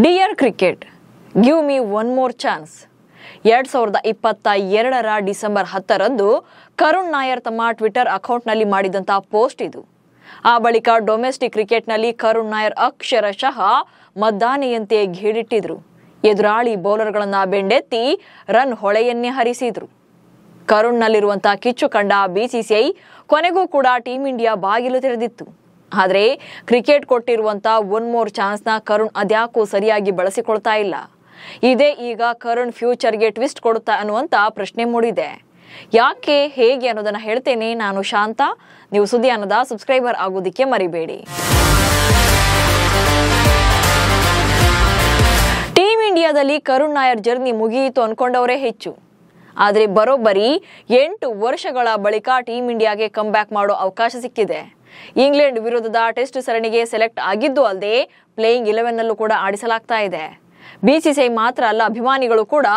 Dear cricket, give me one more chance. 2022 December 10ರಂದು ಕರುಣ್ ನಾಯರ್ ತಮ್ಮ Twitter ಅಕೌಂಟ್ನಲ್ಲಿ ಮಾಡಿದಂತಹ ಪೋಸ್ಟ್ ಇದು. ಆ ಬಳಿಕ ಡೊಮೆಸ್ಟಿಕ್ ಕ್ರಿಕೆಟ್ನಲ್ಲಿ ಕರುಣ್ ನಾಯರ್ ಅಕ್ಷರಶಃ ಮದ್ದಾನೆಯಂತೆ ಘೀಡಿಟ್ಟಿದ್ರು. ಎದುರಾಳಿ ಬೌಲರ್ಗಳನ್ನ ಬೆಂಡೆತ್ತಿ ರನ್ ಹೊಳೆಯನ್ನೇ ಹರಿಸಿದ್ರು. ಕರುಣ್ನಲ್ಲಿರುವಂತಹ ಕಿಚ್ಚು ಕಂಡ ಬಿಸಿಸಿಐ ಕೊನೆಗೂ ಕೂಡ ಟೀಂ ಇಂಡಿಯಾ ಬಾಗಿಲು ತೆರೆದಿತ್ತು. ಆದರೆ ಕ್ರಿಕೆಟ್ ಕೊಟ್ಟಿರುವಂತಹ ಒನ್ ಮೋರ್ ಚಾನ್ಸ್ನ ಕರುಣ್ ಅದ್ಯಾಕೂ ಸರಿಯಾಗಿ ಬಳಸಿಕೊಳ್ತಾ ಇಲ್ಲ. ಇದೇ ಈಗ ಕರುಣ್ ಫ್ಯೂಚರ್ಗೆ ಟ್ವಿಸ್ಟ್ ಕೊಡುತ್ತಾ ಅನ್ನುವಂತ ಪ್ರಶ್ನೆ ಮೂಡಿದೆ. ಯಾಕೆ, ಹೇಗೆ ಅನ್ನೋದನ್ನ ಹೇಳ್ತೇನೆ. ನಾನು ಶಾಂತ. ನೀವು ಸುದ್ದಿ ಅನ್ನದ ಸಬ್ಸ್ಕ್ರೈಬರ್ ಆಗೋದಿಕ್ಕೆ ಮರಿಬೇಡಿ. ಟೀಂ ಇಂಡಿಯಾದಲ್ಲಿ ಕರುಣ್ ನಾಯರ್ ಜರ್ನಿ ಮುಗಿಯಿತು ಅನ್ಕೊಂಡವರೇ ಹೆಚ್ಚು. ಆದರೆ ಬರೋಬ್ಬರಿ 8 ವರ್ಷಗಳ ಬಳಿಕ ಟೀಂ ಇಂಡಿಯಾಗೆ ಕಮ್ ಬ್ಯಾಕ್ ಮಾಡೋ ಅವಕಾಶ ಸಿಕ್ಕಿದೆ. ಇಂಗ್ಲೆಂಡ್ ವಿರುದ್ಧದ ಟೆಸ್ಟ್ ಸರಣಿಗೆ ಸೆಲೆಕ್ಟ್ ಆಗಿದ್ದು ಅಲ್ಲದೆ ಪ್ಲೇಯಿಂಗ್ 11ನಲ್ಲೂ ಕೂಡ ಆಡಿಸಲಾಗ್ತಾ ಇದೆ. ಬಿಸಿಸಿಐ ಮಾತ್ರ ಅಲ್ಲ, ಅಭಿಮಾನಿಗಳು ಕೂಡ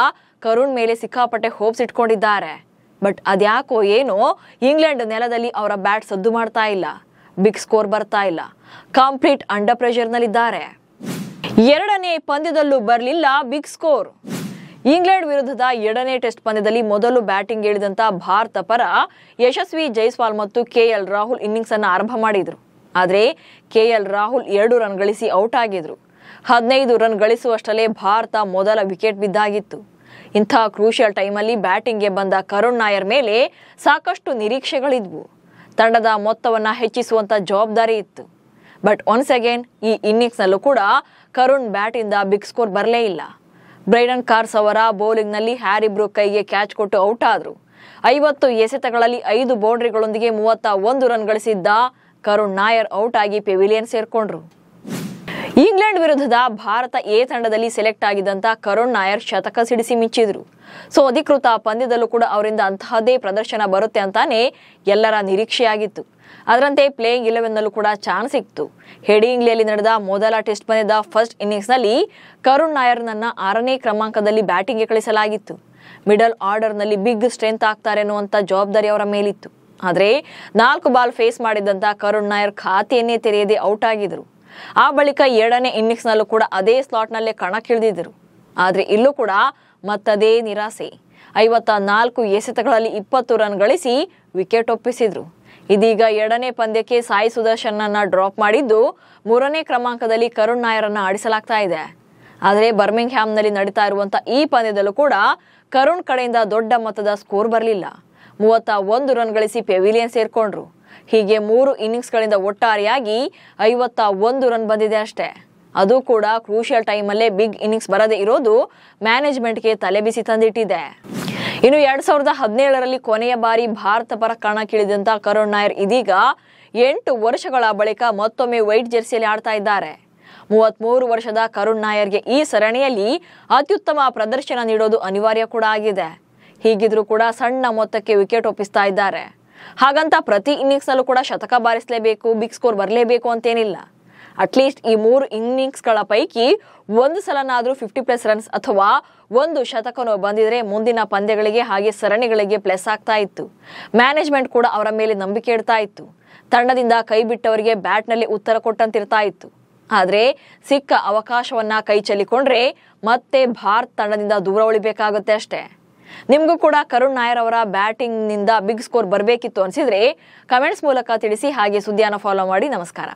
ಕರುಣ್ ಮೇಲೆ ಸಿಕ್ಕಾಪಟ್ಟೆ ಹೋಪ್ಸ್ ಇಟ್ಕೊಂಡಿದ್ದಾರೆ. ಬಟ್ ಅದ್ಯಾಕೋ ಏನೋ ಇಂಗ್ಲೆಂಡ್ ನೆಲದಲ್ಲಿ ಅವರ ಬ್ಯಾಟ್ ಸದ್ದು ಮಾಡ್ತಾ ಇಲ್ಲ, ಬಿಗ್ ಸ್ಕೋರ್ ಬರ್ತಾ ಇಲ್ಲ, ಕಂಪ್ಲೀಟ್ ಅಂಡರ್ ಪ್ರೆಷರ್ನಲ್ಲಿದ್ದಾರೆ. 2ನೇ ಪಂದ್ಯದಲ್ಲೂ ಬರಲಿಲ್ಲ ಬಿಗ್ ಸ್ಕೋರ್. ಇಂಗ್ಲೆಂಡ್ ವಿರುದ್ಧದ 2ನೇ ಟೆಸ್ಟ್ ಪಂದ್ಯದಲ್ಲಿ ಮೊದಲು ಬ್ಯಾಟಿಂಗ್ ಇಳಿದಂತ ಭಾರತ ಪರ ಯಶಸ್ವಿ ಜೈಸ್ವಾಲ್ ಮತ್ತು ಕೆಎಲ್ ರಾಹುಲ್ ಇನ್ನಿಂಗ್ಸ್ ಅನ್ನು ಆರಂಭ ಮಾಡಿದ್ರು. ಆದರೆ ಕೆಎಲ್ ರಾಹುಲ್ 2 ರನ್ ಗಳಿಸಿ ಔಟ್ ಆಗಿದ್ರು. 15 ರನ್ ಗಳಿಸುವಷ್ಟಲ್ಲೇ ಭಾರತ ಮೊದಲ ವಿಕೆಟ್ ಬಿದ್ದಾಗಿತ್ತು. ಇಂಥ ಕ್ರೂಷಿಯಲ್ ಟೈಮಲ್ಲಿ ಬ್ಯಾಟಿಂಗ್ಗೆ ಬಂದ ಕರುಣ್ ನಾಯರ್ ಮೇಲೆ ಸಾಕಷ್ಟು ನಿರೀಕ್ಷೆಗಳಿದ್ವು. ತಂಡದ ಮೊತ್ತವನ್ನ ಹೆಚ್ಚಿಸುವಂತ ಜವಾಬ್ದಾರಿ ಇತ್ತು. ಬಟ್ ಒನ್ಸ್ ಅಗೇನ್ ಈ ಇನ್ನಿಂಗ್ಸ್ನಲ್ಲೂ ಕೂಡ ಕರುಣ್ ಬ್ಯಾಟಿಂದ ಬಿಗ್ ಸ್ಕೋರ್ ಬರಲೇ ಇಲ್ಲ. ಬ್ರೈಡನ್ ಕಾರ್ಸ್ ಅವರ ಬೌಲಿಂಗ್ನಲ್ಲಿ ಹ್ಯಾರಿ ಬ್ರೂಕ್ ಕೈಗೆ ಕ್ಯಾಚ್ ಕೊಟ್ಟು ಔಟ್ ಆದ್ರು. 50 ಎಸೆತಗಳಲ್ಲಿ 5 ಬೌಂಡ್ರಿಗಳೊಂದಿಗೆ 31 ರನ್ ಗಳಿಸಿದ್ದ ಕರುಣ್ ನಾಯರ್ ಔಟ್ ಆಗಿ ಪೆವಿಲಿಯನ್ ಸೇರ್ಕೊಂಡ್ರು. ಇಂಗ್ಲೆಂಡ್ ವಿರುದ್ಧದ ಭಾರತ ಎ ತಂಡದಲ್ಲಿ ಸೆಲೆಕ್ಟ್ ಆಗಿದ್ದಂತ ಕರುಣ್ ನಾಯರ್ ಶತಕ ಸಿಡಿಸಿ ಮಿಂಚಿದ್ರು. ಸೊ ಅಧಿಕೃತ ಪಂದ್ಯದಲ್ಲೂ ಕೂಡ ಅವರಿಂದ ಅಂತಹದೇ ಪ್ರದರ್ಶನ ಬರುತ್ತೆ ಅಂತಾನೆ ಎಲ್ಲರ ನಿರೀಕ್ಷೆಯಾಗಿತ್ತು. ಅದರಂತೆ ಪ್ಲೇಯಿಂಗ್ 11ನಲ್ಲೂ ಕೂಡ ಚಾನ್ಸ್ ಸಿಕ್ತು. ಹೆಡಿಂಗ್ಲಿಯಲ್ಲಿ ನಡೆದ ಮೊದಲ ಟೆಸ್ಟ್ ಪಂದ್ಯದ ಫಸ್ಟ್ ಇನ್ನಿಂಗ್ಸ್ನಲ್ಲಿ ಕರುಣ್ ನಾಯರ್ನನ್ನ 6ನೇ ಕ್ರಮಾಂಕದಲ್ಲಿ ಬ್ಯಾಟಿಂಗ್ಗೆ ಕಳಿಸಲಾಗಿತ್ತು. ಮಿಡಲ್ ಆರ್ಡರ್ನಲ್ಲಿ ಬಿಗ್ ಸ್ಟ್ರೆಂತ್ ಆಗ್ತಾರೆ ಅನ್ನುವಂಥ ಜವಾಬ್ದಾರಿ ಅವರ ಮೇಲಿತ್ತು. ಆದರೆ 4 ಬಾಲ್ ಫೇಸ್ ಮಾಡಿದಂತ ಕರುಣ್ ನಾಯರ್ ಖಾತೆಯನ್ನೇ ತೆರೆಯದೆ ಔಟ್ ಆಗಿದ್ರು. ಆ ಬಳಿಕ 2ನೇ ಇನ್ನಿಂಗ್ಸ್ನಲ್ಲೂ ಕೂಡ ಅದೇ ಸ್ಲಾಟ್ನಲ್ಲೇ ಕಣಕ್ಕಿಳಿದಿದ್ರು. ಆದರೆ ಇಲ್ಲೂ ಕೂಡ ಮತ್ತದೇ ನಿರಾಸೆ. 54 ಎಸೆತಗಳಲ್ಲಿ 20 ರನ್ ಗಳಿಸಿ ವಿಕೆಟ್ ಒಪ್ಪಿಸಿದ್ರು. ಇದೀಗ 2ನೇ ಪಂದ್ಯಕ್ಕೆ ಸಾಯಿ ಸುದರ್ಶನ್ ಅನ್ನ ಡ್ರಾಪ್ ಮಾಡಿದ್ದು 3ನೇ ಕ್ರಮಾಂಕದಲ್ಲಿ ಕರುಣ್ ನಾಯರ್ ಅನ್ನ ಆಡಿಸಲಾಗ್ತಾ ಇದೆ. ಆದರೆ ಬರ್ಮಿಂಗ್ ಹ್ಯಾಮ್ನಲ್ಲಿ ನಡೀತಾ ಇರುವಂತಹ ಈ ಪಂದ್ಯದಲ್ಲೂ ಕೂಡ ಕರುಣ್ ಕಡೆಯಿಂದ ದೊಡ್ಡ ಮೊತ್ತದ ಸ್ಕೋರ್ ಬರಲಿಲ್ಲ. 31 ರನ್ ಗಳಿಸಿ ಪೆವಿಲಿಯನ್ ಸೇರ್ಕೊಂಡ್ರು. ಹೀಗೆ 3 ಇನ್ನಿಂಗ್ಸ್ಗಳಿಂದ ಒಟ್ಟಾರೆಯಾಗಿ 51 ರನ್ ಬಂದಿದೆ ಅಷ್ಟೇ. ಅದು ಕೂಡ ಕ್ರೂಷಿಯಲ್ ಟೈಮಲ್ಲೇ ಬಿಗ್ ಇನ್ನಿಂಗ್ಸ್ ಬರದೇ ಇರೋದು ಮ್ಯಾನೇಜ್ಮೆಂಟ್ಗೆ ತಲೆಬಿಸಿ ತಂದಿಟ್ಟಿದೆ. ಇನ್ನು 2017ರಲ್ಲಿ ಕೊನೆಯ ಬಾರಿ ಭಾರತ ಪರ ಕಣಕ್ಕಿಳಿದಂತ ಕರುಣ್ ನಾಯರ್ ಇದೀಗ 8 ವರ್ಷಗಳ ಬಳಿಕ ಮತ್ತೊಮ್ಮೆ ವೈಟ್ ಜೆರ್ಸಿಯಲ್ಲಿ ಆಡ್ತಾ ಇದ್ದಾರೆ. 33 ವರ್ಷದ ಕರುಣ್ ನಾಯರ್ಗೆ ಈ ಸರಣಿಯಲ್ಲಿ ಅತ್ಯುತ್ತಮ ಪ್ರದರ್ಶನ ನೀಡೋದು ಅನಿವಾರ್ಯ ಕೂಡ ಆಗಿದೆ. ಹೀಗಿದ್ರೂ ಕೂಡ ಸಣ್ಣ ಮೊತ್ತಕ್ಕೆ ವಿಕೆಟ್ ಒಪ್ಪಿಸ್ತಾ ಇದ್ದಾರೆ. ಹಾಗಂತ ಪ್ರತಿ ಇನ್ನಿಂಗ್ಸ್ನಲ್ಲೂ ಕೂಡ ಶತಕ ಬಾರಿಸಲೇಬೇಕು, ಬಿಗ್ ಸ್ಕೋರ್ ಬರಲೇಬೇಕು ಅಂತೇನಿಲ್ಲ. ಅಟ್ಲೀಸ್ಟ್ ಈ 3 ಇನ್ನಿಂಗ್ಸ್ಗಳ ಪೈಕಿ ಒಂದು ಸಲನಾದ್ರೂ 50+ ರನ್ಸ್ ಅಥವಾ 1 ಶತಕನೋ ಬಂದಿದ್ರೆ ಮುಂದಿನ ಪಂದ್ಯಗಳಿಗೆ ಹಾಗೆ ಸರಣಿಗಳಿಗೆ ಪ್ಲಸ್ ಆಗ್ತಾ ಇತ್ತು. ಮ್ಯಾನೇಜ್ಮೆಂಟ್ ಕೂಡ ಅವರ ಮೇಲೆ ನಂಬಿಕೆ ಇಡ್ತಾ ಇತ್ತು. ತಂಡದಿಂದ ಕೈ ಬಿಟ್ಟವರಿಗೆ ಬ್ಯಾಟ್ನಲ್ಲಿ ಉತ್ತರ ಕೊಟ್ಟಂತಿರ್ತಾ ಇತ್ತು. ಆದರೆ ಸಿಕ್ಕ ಅವಕಾಶವನ್ನ ಕೈ ಚೆಲ್ಲಿಕೊಂಡ್ರೆ ಮತ್ತೆ ಭಾರತ ತಂಡದಿಂದ ದೂರ ಉಳಿಬೇಕಾಗುತ್ತೆ ಅಷ್ಟೇ. ನಿಮಗೂ ಕೂಡ ಕರುಣ್ ನಾಯರ್ ಅವರ ಬ್ಯಾಟಿಂಗ್ ನಿಂದ ಬಿಗ್ ಸ್ಕೋರ್ ಬರಬೇಕಿತ್ತು ಅನ್ಸಿದ್ರೆ ಕಮೆಂಟ್ಸ್ ಮೂಲಕ ತಿಳಿಸಿ. ಹಾಗೆ ಸುದ್ದಿಯನ್ನು ಫಾಲೋ ಮಾಡಿ. ನಮಸ್ಕಾರ.